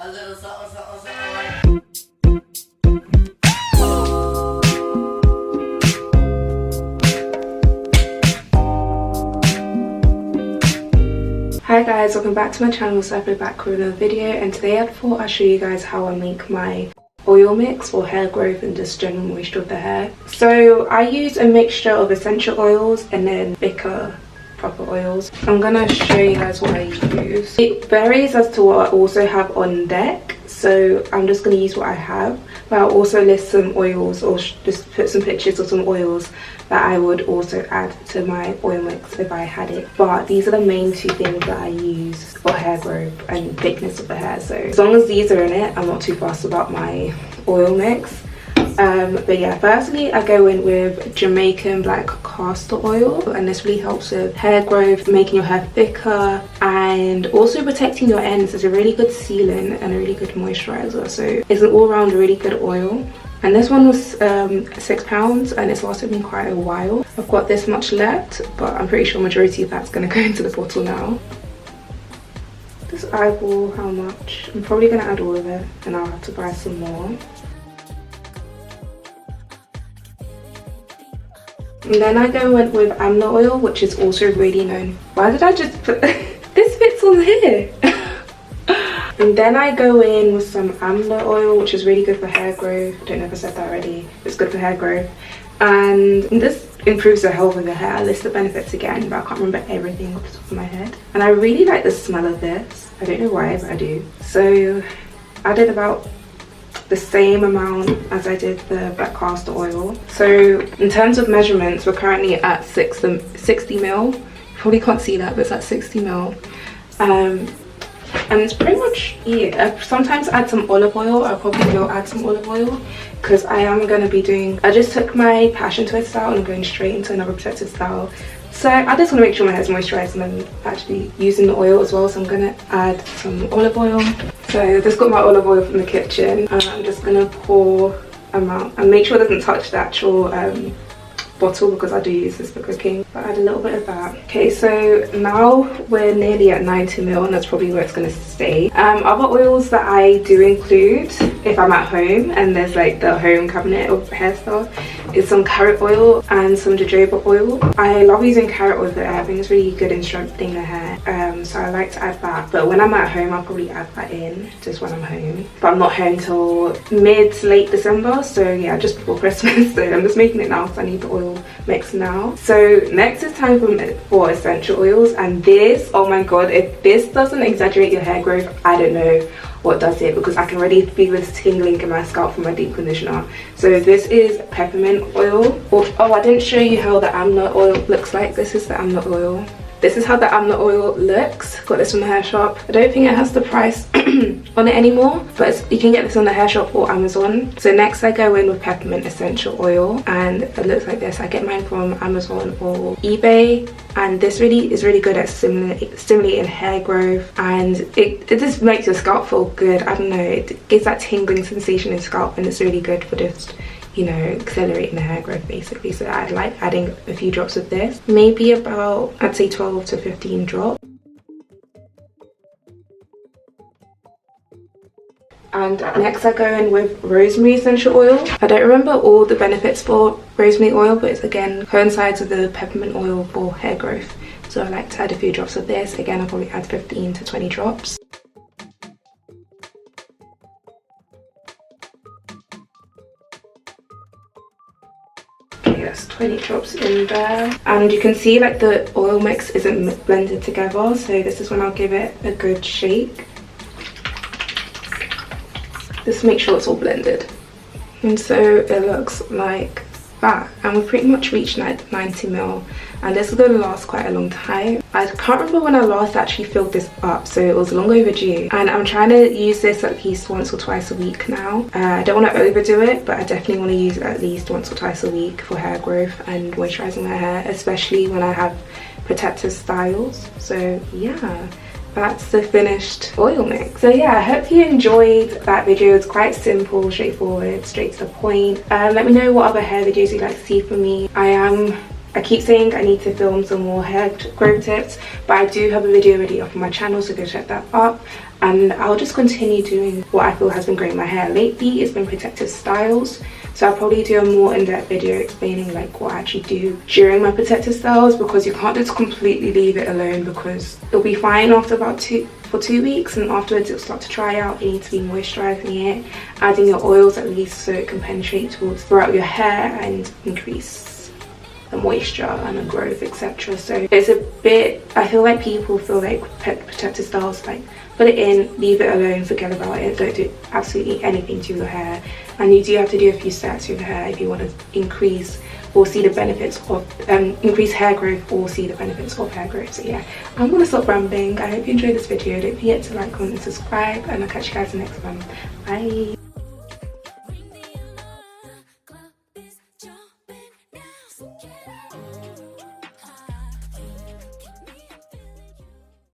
A little something, something, something. Hi guys, welcome back to my channel. So I'll be back with another video, and today I thought I'd show you guys how I make my oil mix for hair growth and just general moisture of the hair. So I use a mixture of essential oils and then thicker proper oils. I'm gonna show you guys what I use. It varies as to what I also have on deck, so I'm just gonna use what I have, but I'll also list some oils or just put some pictures of some oils that I would also add to my oil mix if I had it. But these are the main two things that I use for hair growth and thickness of the hair. So as long as these are in it, I'm not too fussed about my oil mix. But yeah, firstly I go in with Jamaican black castor oil, and this really helps with hair growth, making your hair thicker and also protecting your ends. It's a really good sealant and a really good moisturizer, so it's an all-round really good oil. And this one was £6 and it's lasted me quite a while. I've got this much left, but I'm pretty sure majority of that's going to go into the bottle now. Just eyeball how much. I'm probably going to add all of it and I'll have to buy some more. And then I go in with Amla Oil, which is also really known. Why did I just put this fits on here? And then I go in with some Amla Oil, which is really good for hair growth. I don't know if I said that already. It's good for hair growth. And this improves the health of your hair. I list the benefits again, but I can't remember everything off the top of my head. And I really like the smell of this. I don't know why, but I do. So I did about the same amount as I did the black castor oil. So in terms of measurements, we're currently at 60 ml. You probably can't see that, but it's at 60 ml. And it's pretty much it. I sometimes add some olive oil. I probably will add some olive oil because I am going to be doing, I just took my passion twist style and I'm going straight into another protective style. So I just want to make sure my hair's moisturized and I'm actually using the oil as well. So I'm going to add some olive oil. So I just got my olive oil from the kitchen and I'm just going to pour amount and make sure it doesn't touch the actual bottle, because I do use this for cooking. But add a little bit of that. Okay, so now we're nearly at 90 ml and that's probably where it's going to stay. Other oils that I do include if I'm at home and there's like the home cabinet of hair stuff is some carrot oil and some jojoba oil. I love using carrot oil for hair. I think it's really good in strengthening the hair, so I like to add that. But when I'm at home I'll probably add that in just when I'm home, but I'm not home till mid to late December, so yeah, just before Christmas. So I'm just making it now because I need the oil mix now. So next is time for essential oils, and this, oh my god, if this doesn't exaggerate your hair growth, I don't know what does it, because I can already feel this tingling in my scalp from my deep conditioner. So this is peppermint oil. Oh, I didn't show you how the Amla oil looks like. This is the Amla oil. This is how the Amla oil looks. Got this from the hair shop. I don't think it has the price on it anymore, but you can get this on the hair shop or Amazon. So next I go in with peppermint essential oil, and it looks like this. I get mine from Amazon or eBay, and this really is really good at stimulating hair growth, and it just makes your scalp feel good. I don't know, it gives that tingling sensation in scalp, and it's really good for just, you know, accelerating the hair growth basically. So I'd like adding a few drops of this, maybe about, I'd say 12 to 15 drops. And next I go in with Rosemary Essential Oil. I don't remember all the benefits for rosemary oil, but it's again coincides with the peppermint oil for hair growth. So I like to add a few drops of this. Again, I'll probably add 15 to 20 drops. Yes, 20 drops in there, and you can see like the oil mix isn't blended together, so this is when I'll give it a good shake. Just make sure it's all blended, and so it looks like that. And we've pretty much reached 90 ml, and this is going to last quite a long time. I can't remember when I last actually filled this up, so it was long overdue, and I'm trying to use this at least once or twice a week now. I don't want to overdo it, but I definitely want to use it at least once or twice a week for hair growth and moisturizing my hair, especially when I have protective styles. So yeah, that's the finished oil mix. So yeah, I hope you enjoyed that video. It's quite simple, straightforward, straight to the point. Let me know what other hair videos you'd like to see from me. I keep saying I need to film some more hair growth tips, but I do have a video already up on my channel, so go check that up. and I'll just continue doing what I feel has been growing my hair. Lately it's been protective styles, so I'll probably do a more in-depth video explaining like what I actually do during my protective styles, because you can't just completely leave it alone, because it'll be fine after about 2 weeks, and afterwards it'll start to dry out. You need to be moisturizing it, adding your oils at least so it can penetrate throughout your hair and increase the moisture and the growth, etc. So it's a bit, I feel like people feel like protective styles like put it in, leave it alone, forget about it, don't do absolutely anything to your hair. And you do have to do a few steps to your hair if you want to increase or see the benefits of increase hair growth or see the benefits of hair growth. So yeah, I'm gonna stop rambling. I hope you enjoyed this video. Don't forget to like, comment and subscribe, and I'll catch you guys in the next one. Bye.